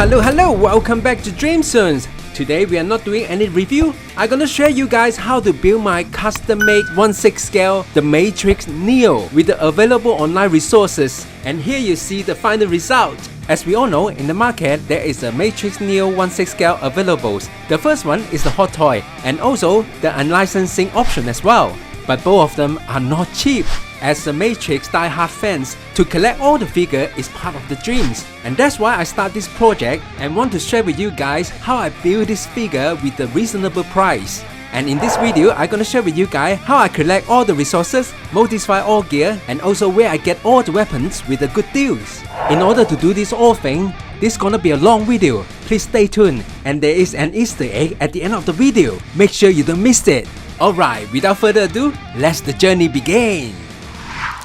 Hello, welcome back to Dream Zones. Today we are not doing any review. I'm gonna share you guys how to build my custom-made 1/6 scale the Matrix Neo with the available online resources. And here you see the final result. As we all know, in the market there is a Matrix Neo 1/6 scale available. The first one is the hot toy and also the unlicensing option as well. But both of them are not cheap. As a Matrix die-hard fans, to collect all the figure is part of the dreams. And that's why I start this project and want to share with you guys how I build this figure with a reasonable price. And in this video, I'm gonna share with you guys how I collect all the resources, modify all gear, and also where I get all the weapons with the good deals. In order to do this whole thing, this is gonna be a long video. Please stay tuned. And there is an Easter egg at the end of the video. Make sure you don't miss it. Alright, without further ado, let's the journey begin.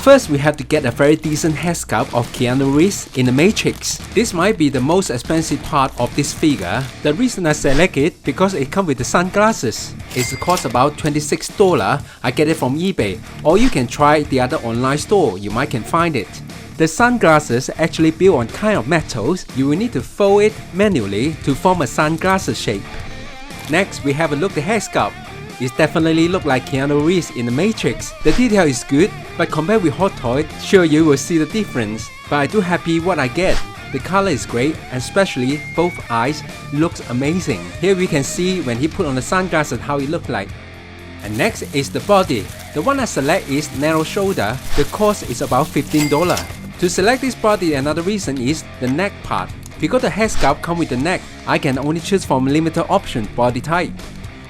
First, we have to get a very decent head sculpt of Keanu Reeves in the Matrix. This might be the most expensive part of this figure. The reason I select it because it comes with the sunglasses. It costs about $26. I get it from eBay, or you can try the other online store. You might can find it. The sunglasses actually built on kind of metals. You will need to fold it manually to form a sunglasses shape. Next, we have a look at the head sculpt. It definitely looks like Keanu Reeves in the Matrix. The detail is good, but compared with Hot Toy, sure you will see the difference. But I do happy what I get. The color is great, and especially both eyes looks amazing. Here we can see when he put on the sunglasses how it looked like. And next is the body. The one I select is narrow shoulder. The cost is about $15. To select this body, another reason is the neck part. Because the head sculpt comes with the neck, I can only choose from limited option body type.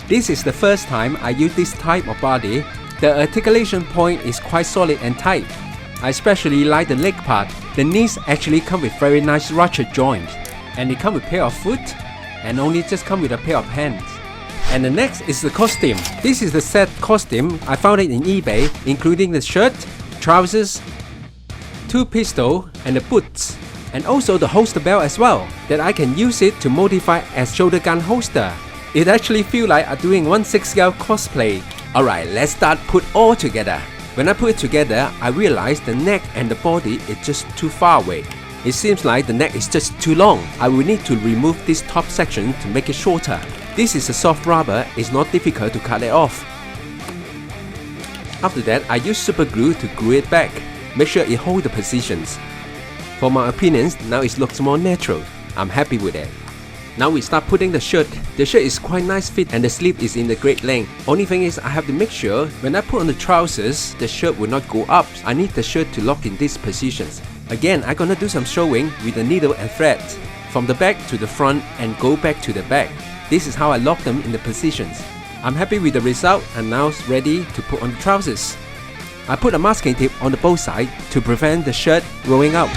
This is the first time I use this type of body. The articulation point is quite solid and tight. I especially like the leg part. The knees actually come with very nice ratchet joint. And it comes with a pair of foot and only just come with a pair of hands. And the next is the costume. This is the set costume. I found it in eBay, including the shirt, trousers, 2 pistols and the boots. And also the holster belt as well, that I can use it to modify as shoulder gun holster. It actually feels like I'm doing 1/6 scale cosplay. Alright, let's start put all together. When I put it together, I realized the neck and the body is just too far away. It seems like the neck is just too long. I will need to remove this top section to make it shorter. This is a soft rubber, it's not difficult to cut it off. After that, I use super glue to glue it back. Make sure it holds the positions. For my opinions, now it looks more natural. I'm happy with it. Now we start putting the shirt. The shirt is quite nice fit and the sleeve is in the great length. Only thing is I have to make sure when I put on the trousers, the shirt will not go up. I need the shirt to lock in these positions. Again, I'm gonna do some sewing with the needle and thread. From the back to the front and go back to the back. This is how I lock them in the positions. I'm happy with the result and now it's ready to put on the trousers. I put a masking tape on the both sides to prevent the shirt rolling out.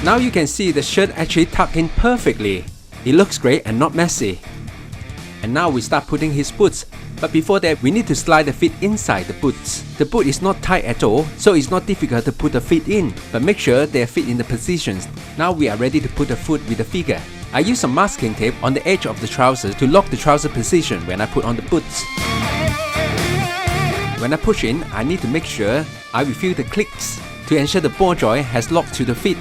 Now you can see the shirt actually tucked in perfectly. It looks great and not messy. And now we start putting his boots. But before that, we need to slide the feet inside the boots. The boot is not tight at all, so it's not difficult to put the feet in. But make sure they fit in the positions. Now we are ready to put the foot with the figure. I use some masking tape on the edge of the trousers to lock the trouser position when I put on the boots. When I push in, I need to make sure I will feel the clicks to ensure the ball joint has locked to the feet.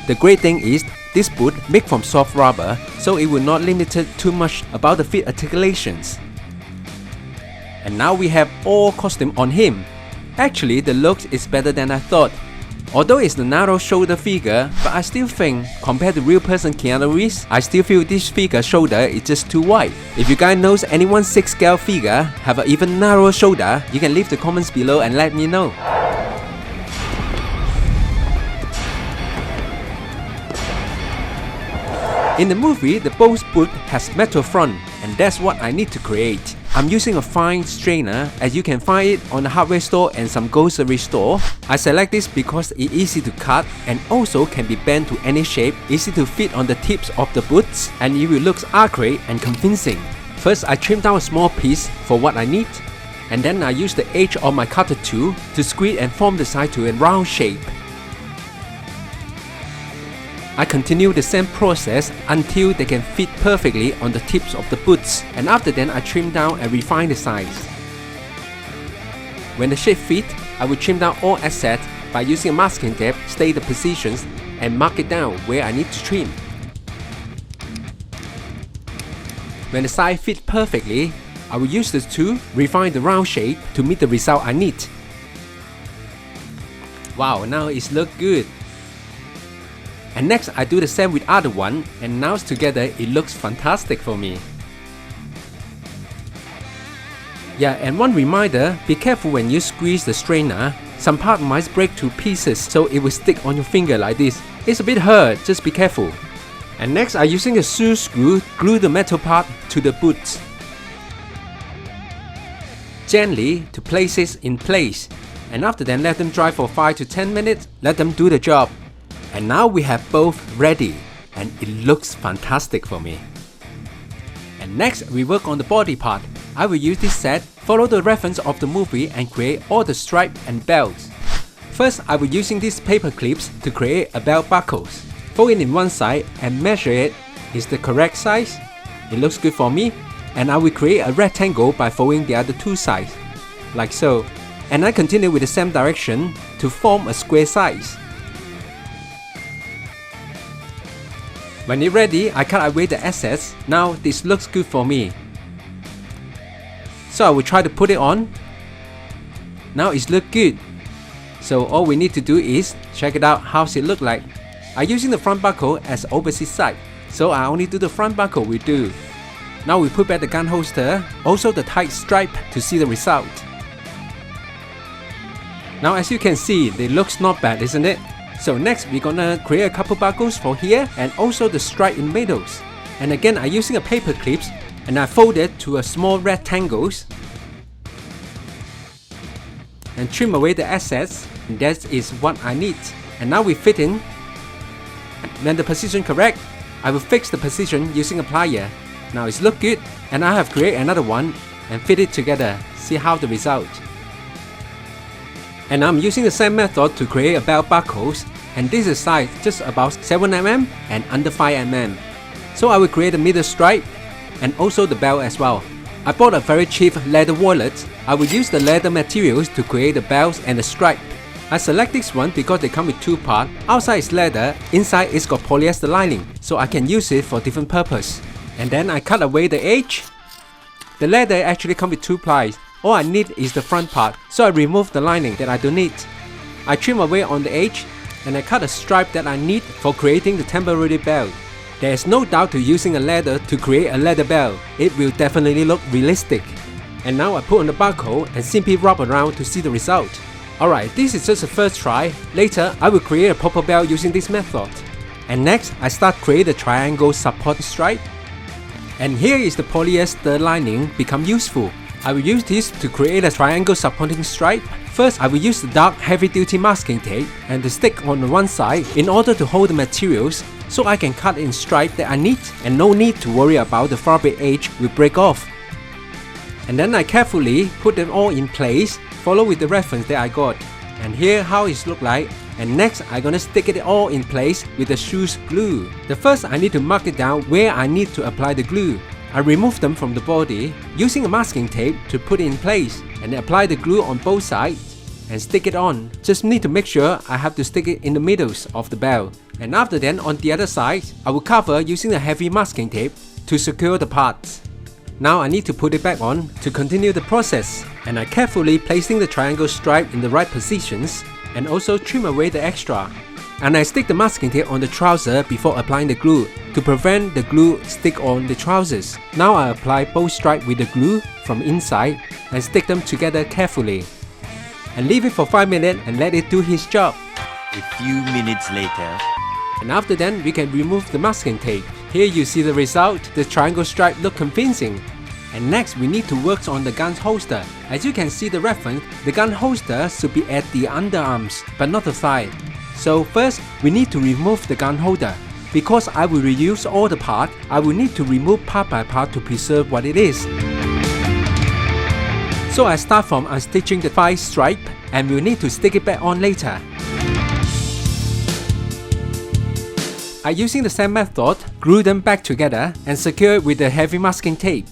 The great thing is, this boot made from soft rubber, so it will not limit it too much about the feet articulations. And now we have all costume on him. Actually, the looks is better than I thought. Although it's the narrow shoulder figure, but I still think, compared to real person Keanu Reeves, I still feel this figure shoulder is just too wide. If you guys knows any 1/6 scale figure have an even narrower shoulder, you can leave the comments below and let me know. In the movie, the both boot has metal front, and that's what I need to create. I'm using a fine strainer, as you can find it on the hardware store and some grocery store. I select this because it's easy to cut and also can be bent to any shape, easy to fit on the tips of the boots, and it will look accurate and convincing. First, I trim down a small piece for what I need, and then I use the edge of my cutter tool to squeeze and form the side to a round shape. I continue the same process until they can fit perfectly on the tips of the boots, and after that I trim down and refine the size. When the shape fit, I will trim down all assets by using a masking tape, state the positions and mark it down where I need to trim. When the side fits perfectly, I will use this tool, refine the round shape to meet the result I need. Wow, now it looks good. And next I do the same with other one, and now together it looks fantastic for me. Yeah, and one reminder, be careful when you squeeze the strainer. Some part might break to pieces, so it will stick on your finger like this. It's a bit hard, just be careful. And next I'm using a shoe screw, glue the metal part to the boots. Gently to place it in place. And after then let them dry for 5 to 10 minutes, let them do the job. And now we have both ready, and it looks fantastic for me. And next we work on the body part. I will use this set, follow the reference of the movie and create all the stripes and belts. First I will using these paper clips to create a belt buckles. Fold it in one side and measure it. Is the correct size? It looks good for me. And I will create a rectangle by folding the other two sides, like so. And I continue with the same direction to form a square size. When it's ready, I cut away the excess. Now this looks good for me. So I will try to put it on. Now it looks good. So all we need to do is check it out how it look like. I'm using the front buckle as opposite side, so I only do the front buckle will do. Now we put back the gun holster, also the tight stripe to see the result. Now as you can see, it looks not bad, isn't it? So next we're gonna create a couple buckles for here and also the stripe in middles. And again I'm using a paper clips and I fold it to a small rectangles and trim away the excess, and that is what I need. And now we fit in. When the position correct, I will fix the position using a plier. Now it's look good, and I have created another one and fit it together. See how the result. And I'm using the same method to create a belt buckles, and this is size just about 7mm and under 5mm. So I will create a middle stripe and also the belt as well. I bought a very cheap leather wallet. I will use the leather materials to create the belts and the stripe. I select this one because they come with two parts. Outside is leather, inside it's got polyester lining, so I can use it for different purpose. And then I cut away the edge. The leather actually comes with two plies. All I need is the front part, so I remove the lining that I don't need. I trim away on the edge and I cut a stripe that I need for creating the temporary belt. There is no doubt to using a leather to create a leather belt. It will definitely look realistic. And now I put on the buckle and simply rub around to see the result. Alright, this is just a first try. Later, I will create a proper belt using this method. And next, I start create the triangle support stripe. And here is the polyester lining become useful. I will use this to create a triangle supporting stripe. First, I will use the dark heavy-duty masking tape and the stick on the one side in order to hold the materials so I can cut in stripe that I need and no need to worry about the fabric edge will break off. And then I carefully put them all in place, follow with the reference that I got. And here how it look like. And next I'm gonna stick it all in place with the shoes glue. The first I need to mark it down where I need to apply the glue. I remove them from the body using a masking tape to put it in place and apply the glue on both sides and stick it on. Just need to make sure I have to stick it in the middles of the belt. And after then on the other side, I will cover using the heavy masking tape to secure the parts. Now I need to put it back on to continue the process, and I carefully placing the triangle stripe in the right positions and also trim away the extra. And I stick the masking tape on the trouser before applying the glue to prevent the glue stick on the trousers. Now I apply both stripes with the glue from inside and stick them together carefully. And leave it for 5 minutes and let it do its job. A few minutes later. And after then we can remove the masking tape. Here you see the result, the triangle stripe look convincing. And next we need to work on the gun holster. As you can see the reference, the gun holster should be at the underarms but not the thigh. So first we need to remove the gun holder. Because I will reuse all the parts, I will need to remove part by part to preserve what it is. So I start from unstitching the thigh stripe and we'll need to stick it back on later. I'm using the same method, glue them back together and secure it with the heavy masking tape.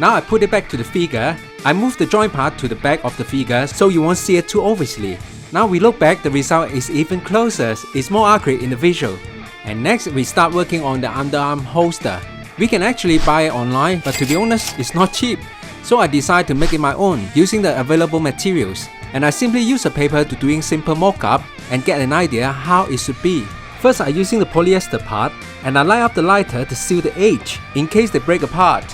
Now I put it back to the figure. I move the joint part to the back of the figure so you won't see it too obviously. Now we look back, the result is even closer, it's more accurate in the visual. And next we start working on the underarm holster. We can actually buy it online, but to be honest, it's not cheap. So I decided to make it my own using the available materials. And I simply use a paper to doing simple mock-up and get an idea how it should be. First I'm using the polyester part and I line up the lighter to seal the edge in case they break apart.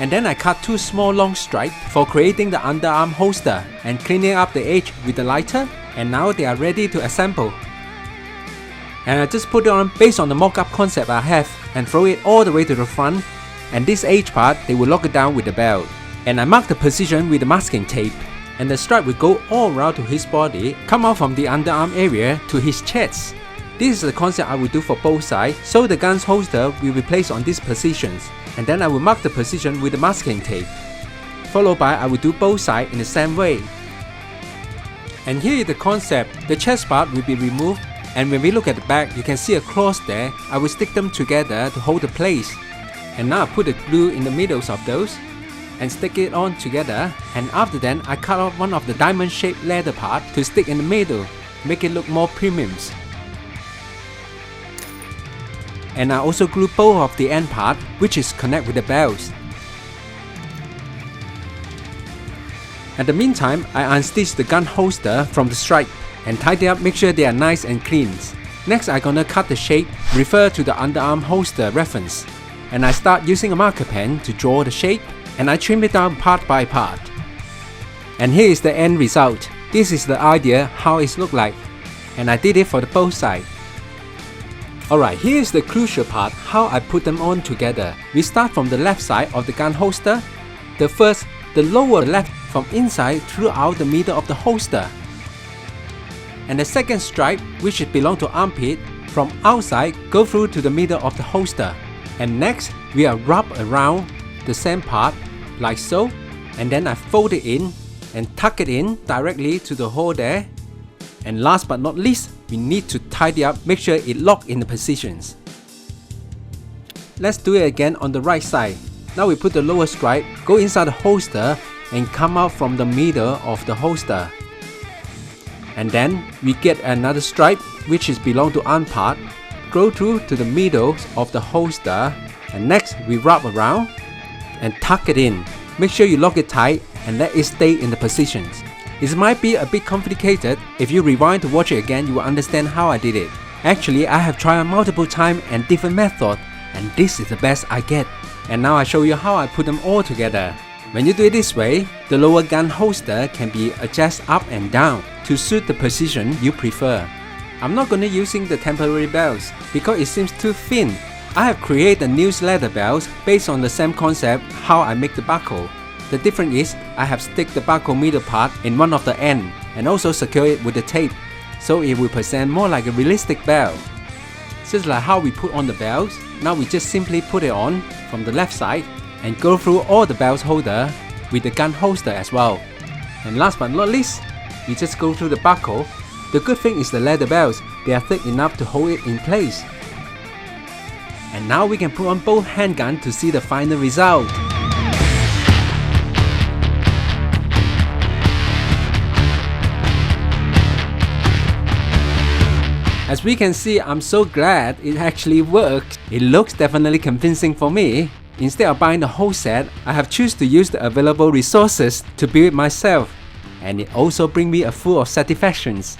And then I cut 2 small long stripes for creating the underarm holster and cleaning up the edge with the lighter, and now they are ready to assemble. And I just put it on based on the mock-up concept I have and throw it all the way to the front, and this edge part they will lock it down with the belt. And I mark the position with the masking tape, and the stripe will go all around to his body, come out from the underarm area to his chest. This is the concept I will do for both sides, so the gun's holster will be placed on these positions, and then I will mark the position with the masking tape. Followed by I will do both sides in the same way. And here is the concept, the chest part will be removed, and when we look at the back you can see a cross there. I will stick them together to hold the place. And now I put the glue in the middles of those and stick it on together, and after that I cut off one of the diamond shaped leather part to stick in the middle, make it look more premium. And I also glue both of the end part, which is connect with the belts. At the meantime, I unstitch the gun holster from the stripe and tidy up, make sure they are nice and clean. Next I'm gonna cut the shape, refer to the underarm holster reference. And I start using a marker pen to draw the shape, and I trim it down part by part. And here is the end result. This is the idea how it looks like. And I did it for the both sides. Alright, here is the crucial part, how I put them on together. We start from the left side of the gun holster. The lower left from inside throughout the middle of the holster. And the second stripe, which belongs to armpit, from outside go through to the middle of the holster. And next, we are wrap around the same part, like so. And then I fold it in and tuck it in directly to the hole there. And last but not least, we need to tidy up, make sure it locks in the positions. Let's do it again on the right side. Now we put the lower stripe, go inside the holster and come out from the middle of the holster. And then we get another stripe which is belong to arm part, go through to the middle of the holster, and next we wrap around and tuck it in. Make sure you lock it tight and let it stay in the positions. It might be a bit complicated. If you rewind to watch it again, you will understand how I did it. Actually, I have tried multiple times and different methods, and this is the best I get. And now I show you how I put them all together. When you do it this way, the lower gun holster can be adjusted up and down to suit the position you prefer. I'm not gonna using the temporary belts because it seems too thin. I have created new leather belts based on the same concept how I make the buckle. The difference is I have stick the buckle middle part in one of the end and also secure it with the tape, so it will present more like a realistic belt. Just like how we put on the belts, now we just simply put it on from the left side and go through all the belt holder with the gun holster as well. And last but not least, we just go through the buckle. The good thing is the leather belts, they are thick enough to hold it in place. And now we can put on both handguns to see the final result. As we can see, I'm so glad it actually worked. It looks definitely convincing for me. Instead of buying the whole set, I have chosen to use the available resources to build it myself. And it also brings me a full of satisfactions.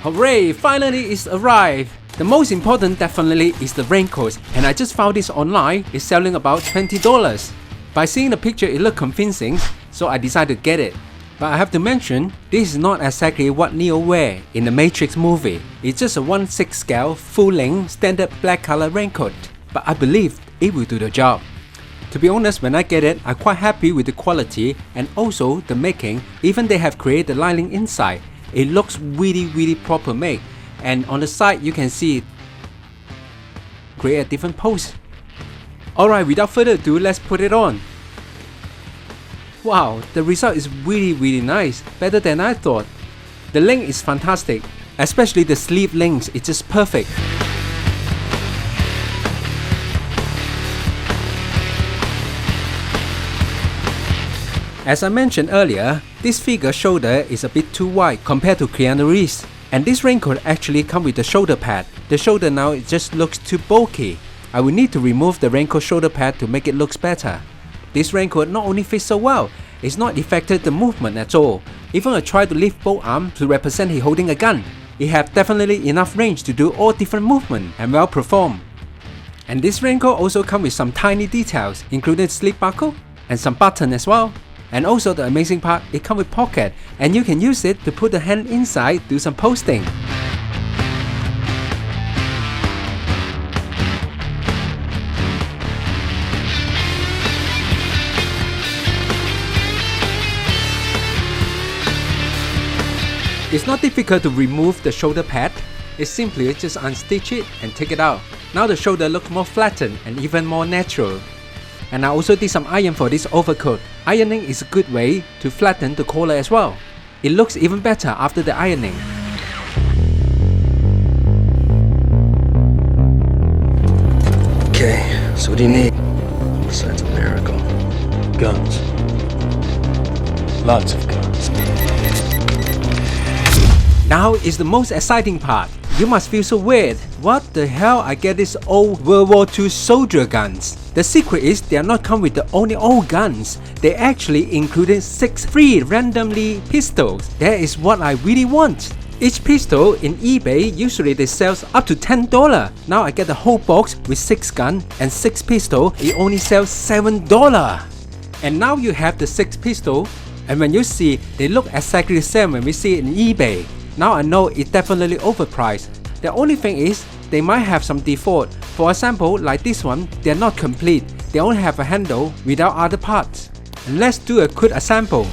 Hooray! Finally it's arrived! The most important definitely is the raincoat, and I just found this online. It's selling about $20. By seeing the picture it looked convincing, so I decided to get it. But I have to mention, this is not exactly what Neo wear in the Matrix movie. It's just a 1/6 scale, full-length, standard black color raincoat. But I believe it will do the job. To be honest, when I get it, I'm quite happy with the quality and also the making. Even they have created the lining inside. It looks really proper made. And on the side you can see it create a different pose. Alright, without further ado, let's put it on. Wow, the result is really nice, better than I thought. The length is fantastic, especially the sleeve length is just perfect. As I mentioned earlier, this figure shoulder is a bit too wide compared to Keanu Reeves. And this raincoat actually comes with the shoulder pad. The shoulder now it just looks too bulky. I will need to remove the raincoat shoulder pad to make it look better. This raincoat not only fits so well, it's not affected the movement at all. Even I try to lift both arms to represent he holding a gun. It have definitely enough range to do all different movement and well performed. And this raincoat also comes with some tiny details, including slip buckle and some button as well. And also the amazing part, it comes with pocket and you can use it to put the hand inside, do some posting. It's not difficult to remove the shoulder pad. It's simply just unstitch it and take it out. Now the shoulder looks more flattened and even more natural. And I also did some iron for this overcoat. Ironing is a good way to flatten the collar as well. It looks even better after the ironing. Okay, so what do you need besides a miracle? Guns. Lots of guns. Now is the most exciting part. You must feel so weird. What the hell I get these old World War II soldier guns? The secret is they are not come with the only old guns. They actually included 6 free randomly pistols. That is what I really want. Each pistol in eBay usually they sell up to $10. Now I get the whole box with 6 guns and 6 pistols. It only sells $7. And now you have the 6 pistols. And when you see, they look exactly the same when we see it in eBay. Now I know it's definitely overpriced. The only thing is, they might have some default. For example, like this one, they're not complete. They only have a handle without other parts. And let's do a quick example.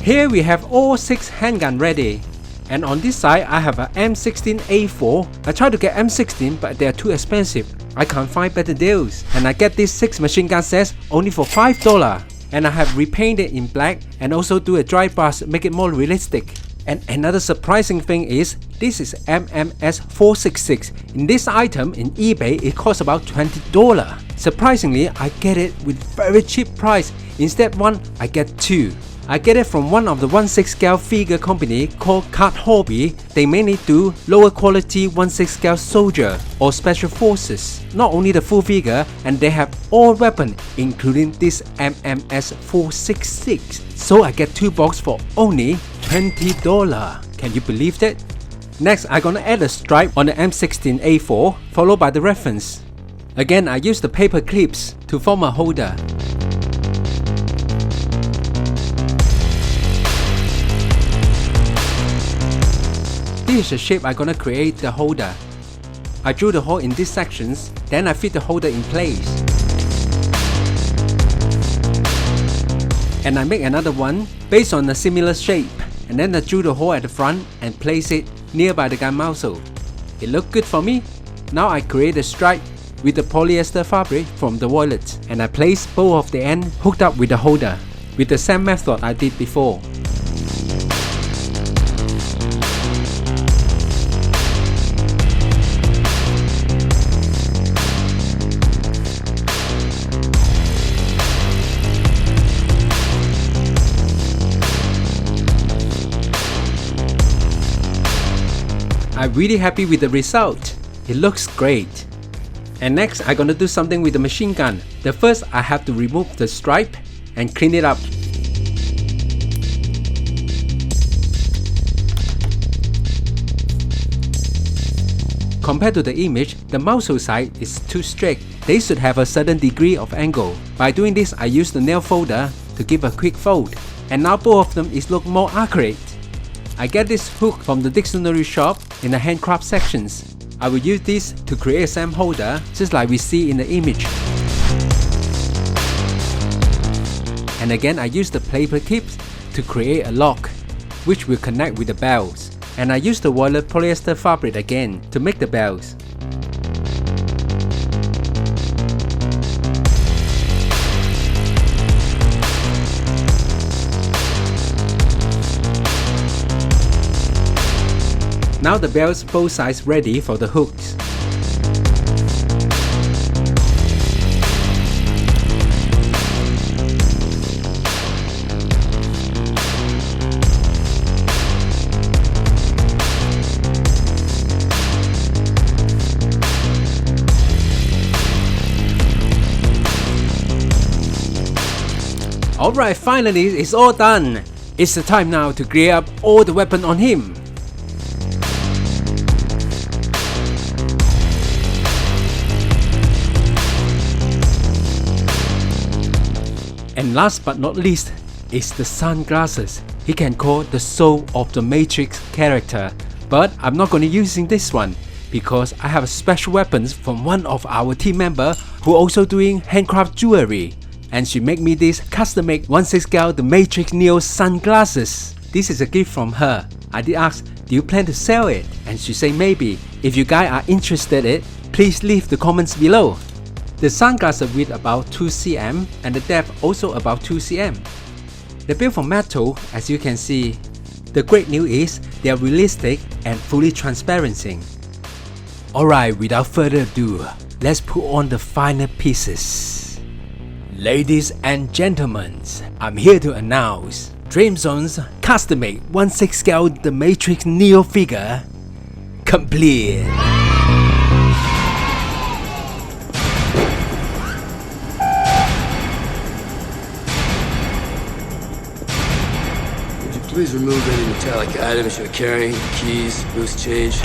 Here we have all 6 handguns ready. And on this side, I have a M16A4. I tried to get M16 but they're too expensive. I can't find better deals. And I get these 6 machine gun sets only for $5. And I have repainted in black and also do a dry brush make it more realistic. And another surprising thing is, this is MMS 466. In this item in eBay it costs about $20. Surprisingly, I get it with very cheap price. Instead one, I get 2. I get it from one of the 1/6 scale figure company called Card Hobby. They mainly do lower quality 1/6 scale soldier or special forces. Not only the full figure, and they have all weapons including this MMS 466. So I get 2 boxes for only $20. Can you believe that? Next, I'm gonna add a stripe on the M16A4 followed by the reference. Again, I use the paper clips to form a holder. This is the shape I'm gonna create the holder. I drew the hole in these sections, then I fit the holder in place. And I make another one based on a similar shape, and then I drew the hole at the front and place it nearby the gun muzzle. It looked good for me. Now I create a stripe with the polyester fabric from the wallet, and I place both of the ends hooked up with the holder with the same method I did before. I'm really happy with the result. It looks great. And next, I'm gonna do something with the machine gun. The first, I have to remove the stripe and clean it up. Compared to the image, the muzzle side is too straight. They should have a certain degree of angle. By doing this, I use the nail folder to give a quick fold. And now both of them is look more accurate. I get this hook from the dictionary shop in the handcraft sections. I will use this to create a SAM holder just like we see in the image. And again I use the paper clips to create a lock which will connect with the bells. And I use the wallet polyester fabric again to make the bells. Now the bells both sides ready for the hooks. Alright, finally it's all done. It's the time now to gear up all the weapon on him. And last but not least is the sunglasses. He can call the soul of the Matrix character. But I'm not going to using this one because I have special weapons from one of our team member who also doing handcraft jewelry. And she make me this custom-made 1/6 scale the Matrix Neo sunglasses. This is a gift from her. I did ask, do you plan to sell it? And she say maybe. If you guys are interested in it, please leave the comments below. The sunglasses width about 2 cm and the depth also about 2 cm. They're built from metal, as you can see. The great news is they are realistic and fully transparency. Alright, without further ado, let's put on the final pieces. Ladies and gentlemen, I'm here to announce DreamZone's custom-made 1/6 scale the Matrix Neo figure complete. Would you please remove any metallic items you're carrying? Keys, loose change.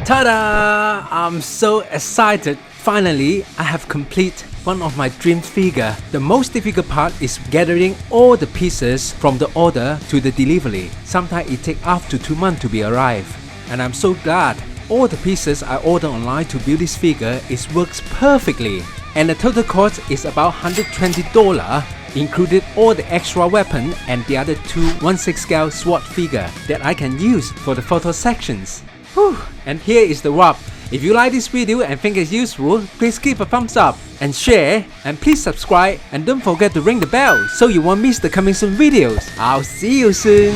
Ta-da! I'm so excited. Finally, I have complete one of my dream figure. The most difficult part is gathering all the pieces from the order to the delivery. Sometimes it takes up to 2 months to be arrived. And I'm so glad all the pieces I ordered online to build this figure works perfectly. And the total cost is about $120, included all the extra weapon and the other 2 1/6 scale SWAT figure that I can use for the photo sections. Whew. And here is the wrap. If you like this video and think it's useful, please give a thumbs up and share, and please subscribe and don't forget to ring the bell so you won't miss the coming soon videos. I'll see you soon.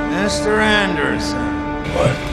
Mr. Anderson. What?